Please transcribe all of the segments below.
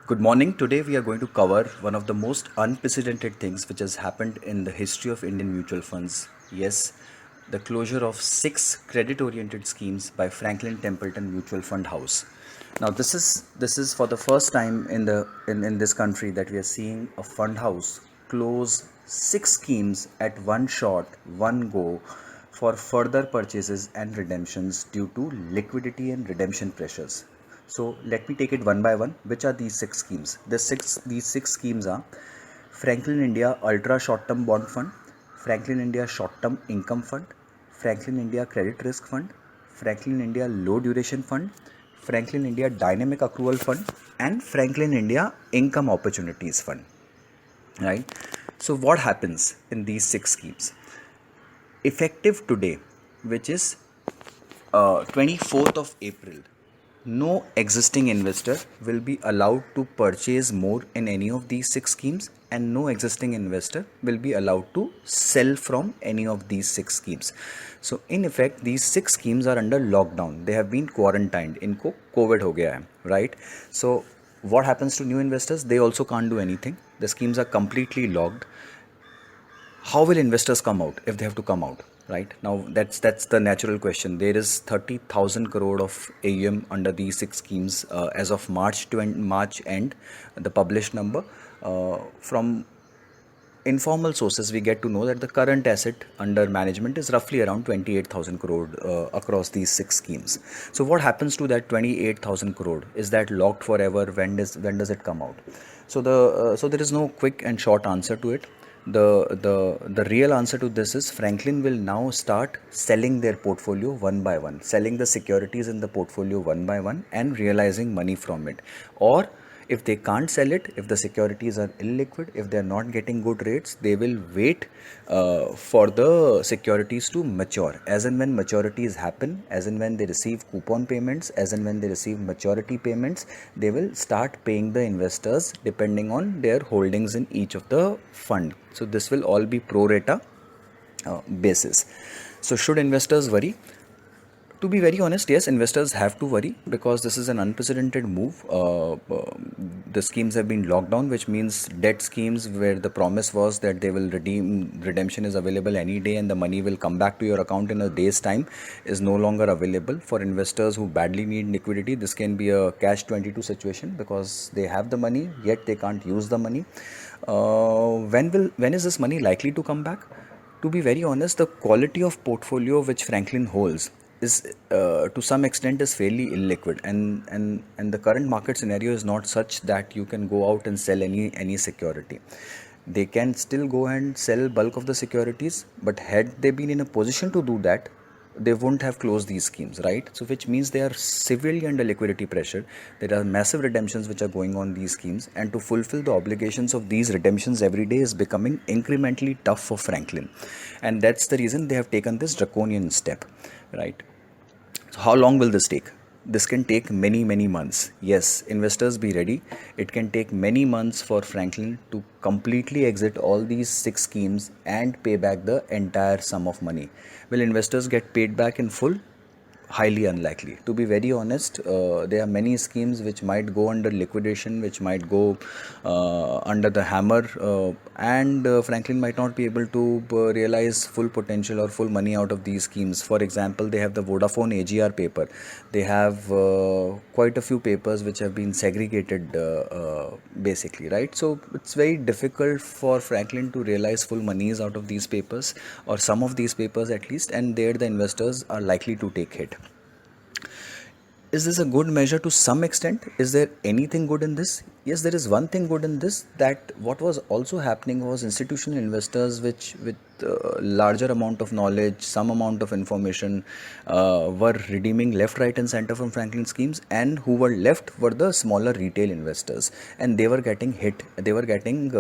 Good morning. Today we are going to cover one of the most unprecedented things which has happened in the history of Indian mutual funds. Yes, the closure of six credit-oriented schemes by Franklin Templeton Mutual Fund House. Now this is for the first time in this country that we are seeing a fund house close six schemes at one shot, one go for further purchases and redemptions due to liquidity and redemption pressures. So let me take it one by one. Which are these six schemes? These six schemes are Franklin India Ultra Short Term Bond Fund, Franklin India Short Term Income Fund, Franklin India Credit Risk Fund, Franklin India Low Duration Fund, Franklin India Dynamic Accrual Fund, and Franklin India Income Opportunities Fund. Right? So what happens in these six schemes? Effective today, which is 24th of April, no existing investor will be allowed to purchase more in any of these six schemes, and no existing investor will be allowed to sell from any of these six schemes. So in effect, these six schemes are under lockdown. They have been quarantined. इनको COVID हो गया है, right? So what happens to new investors? They also can't do anything. The schemes are completely locked. How will investors come out if they have to come out? Right now, that's the natural question. There is 30,000 crore of AUM under these six schemes as of March end, the published number. From informal sources, we get to know that the current asset under management is roughly around 28,000 crore across these six schemes. So what happens to that 28,000 crore? Is that locked forever? When does it come out? So there is no quick and short answer to it. The real answer to this is Franklin will now start selling their portfolio one by one, selling the securities in the portfolio one by one and realizing money from it. Or if they can't sell it, if the securities are illiquid, if they are not getting good rates, they will wait for the securities to mature. As and when maturities happen, as and when they receive coupon payments, as and when they receive maturity payments, they will start paying the investors depending on their holdings in each of the fund. So this will all be pro rata basis. So should investors worry? To be very honest, yes, investors have to worry because this is an unprecedented move. The schemes have been locked down, which means debt schemes where the promise was that they will redemption is available any day and the money will come back to your account in a day's time, is no longer available for investors who badly need liquidity. This can be a catch 22 situation because they have the money yet they can't use the money. When is this money likely to come back? To be very honest, the quality of portfolio which Franklin holds is to some extent is fairly illiquid, and the current market scenario is not such that you can go out and sell any security. They can still go and sell bulk of the securities, but had they been in a position to do that, they wouldn't have closed these schemes, right? So which means they are severely under liquidity pressure. There are massive redemptions which are going on these schemes, and to fulfill the obligations of these redemptions every day is becoming incrementally tough for Franklin, and that's the reason they have taken this draconian step, right? So how long will this take? This can take many months. Yes, investors be ready. It can take many months for Franklin to completely exit all these six schemes and pay back the entire sum of money. Will investors get paid back in full? Highly unlikely. To be very honest, there are many schemes which might go under liquidation, which might go under the hammer, and Franklin might not be able to realize full potential or full money out of these schemes. For example, they have the Vodafone AGR paper. They have quite a few papers which have been segregated, basically, right? So it's very difficult for Franklin to realize full monies out of these papers, or some of these papers at least, and there the investors are likely to take hit. Is this a good measure to some extent? Is there anything good in this? Yes, there is one thing good in this, that what was also happening was institutional investors which with larger amount of knowledge, some amount of information, were redeeming left, right and center from Franklin schemes, and who were left were the smaller retail investors, and they were getting hit. They were getting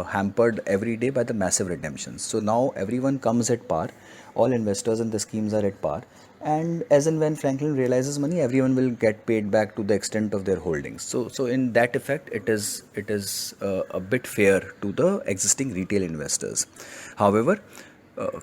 hampered every day by the massive redemptions. So now everyone comes at par. All investors in the schemes are at par, and as and when Franklin realizes money, everyone will get paid back to the extent of their holdings. So in that effect, it is a bit fair to the existing retail investors. However,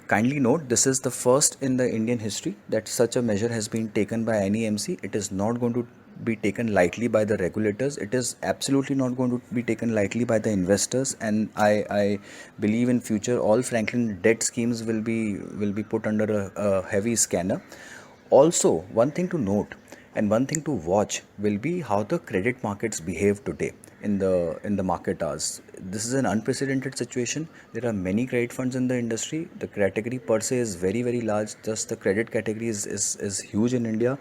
kindly note, this is the first in the Indian history that such a measure has been taken by any MC. It is not going to be taken lightly by the regulators. It is absolutely not going to be taken lightly by the investors, and I believe in future all Franklin debt schemes will be put under a heavy scanner. Also, one thing to note and one thing to watch will be how the credit markets behave today in the market hours. This is an unprecedented situation. There are many credit funds in the industry. The category per se is very large. Just the credit category is huge in India,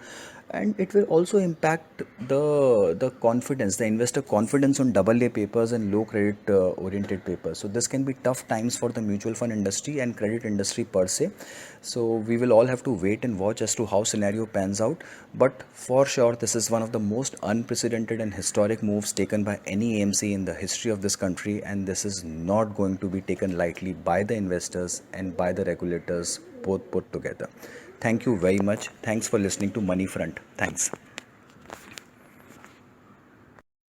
and it will also impact the confidence, the investor confidence on double A papers and low credit oriented papers. So this can be tough times for the mutual fund industry and credit industry per se. So we will all have to wait and watch as to how scenario pans out. But for sure, this is one of the most unprecedented and historic moves taken by any AMC in the history of this country, and this is not going to be taken lightly by the investors and by the regulators both put together. Thank you very much. Thanks for listening to Money Front. Thanks.